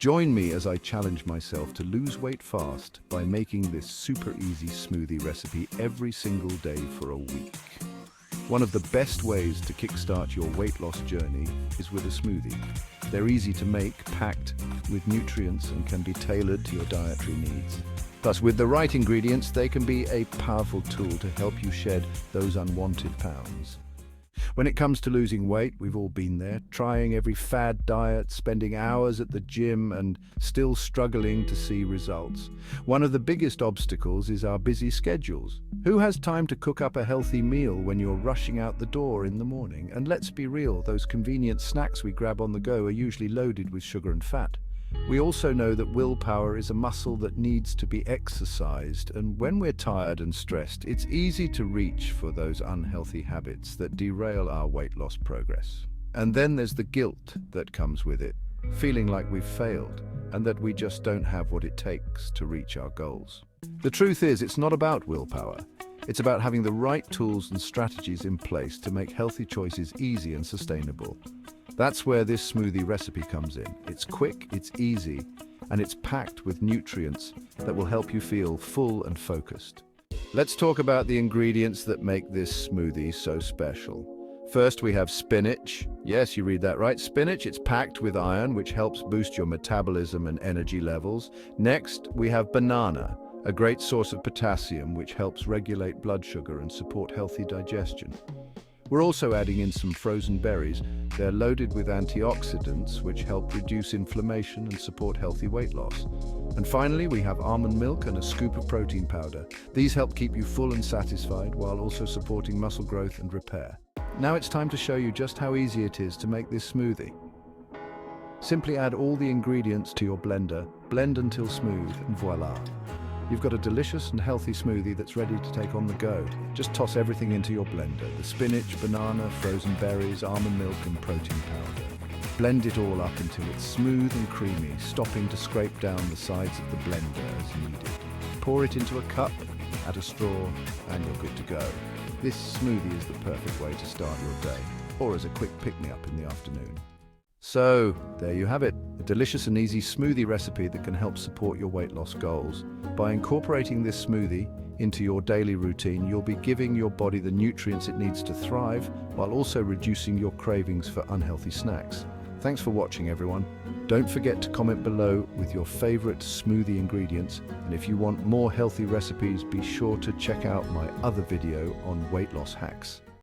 Join me as I challenge myself to lose weight fast by making this super easy smoothie recipe every single day for a week. One of the best ways to kickstart your weight loss journey is with a smoothie. They're easy to make, packed with nutrients, and can be tailored to your dietary needs. Plus, with the right ingredients, they can be a powerful tool to help you shed those unwanted pounds. When it comes to losing weight, we've all been there, trying every fad diet, spending hours at the gym, and still struggling to see results. One of the biggest obstacles is our busy schedules. Who has time to cook up a healthy meal when you're rushing out the door in the morning? And let's be real, those convenient snacks we grab on the go are usually loaded with sugar and fat. We also know that willpower is a muscle that needs to be exercised, and when we're tired and stressed, it's easy to reach for those unhealthy habits that derail our weight loss progress. And then there's the guilt that comes with it, feeling like we've failed and that we just don't have what it takes to reach our goals. The truth is, it's not about willpower. It's about having the right tools and strategies in place to make healthy choices easy and sustainable. That's where this smoothie recipe comes in. It's quick, it's easy, and it's packed with nutrients that will help you feel full and focused. Let's talk about the ingredients that make this smoothie so special. First, we have spinach. Yes, you read that right, spinach. It's packed with iron, which helps boost your metabolism and energy levels. Next, we have banana, a great source of potassium, which helps regulate blood sugar and support healthy digestion. We're also adding in some frozen berries. They're loaded with antioxidants, which help reduce inflammation and support healthy weight loss. And finally, we have almond milk and a scoop of protein powder. These help keep you full and satisfied while also supporting muscle growth and repair. Now it's time to show you just how easy it is to make this smoothie. Simply add all the ingredients to your blender, blend until smooth, and voila. You've got a delicious and healthy smoothie that's ready to take on the go. Just toss everything into your blender: the spinach, banana, frozen berries, almond milk, and protein powder. Blend it all up until it's smooth and creamy, stopping to scrape down the sides of the blender as needed. Pour it into a cup, add a straw, and you're good to go. This smoothie is the perfect way to start your day, or as a quick pick-me-up in the afternoon. So, there you have it, a delicious and easy smoothie recipe that can help support your weight loss goals. By incorporating this smoothie into your daily routine, you'll be giving your body the nutrients it needs to thrive, while also reducing your cravings for unhealthy snacks. Thanks for watching, everyone. Don't forget to comment below with your favorite smoothie ingredients, and if you want more healthy recipes, be sure to check out my other video on weight loss hacks.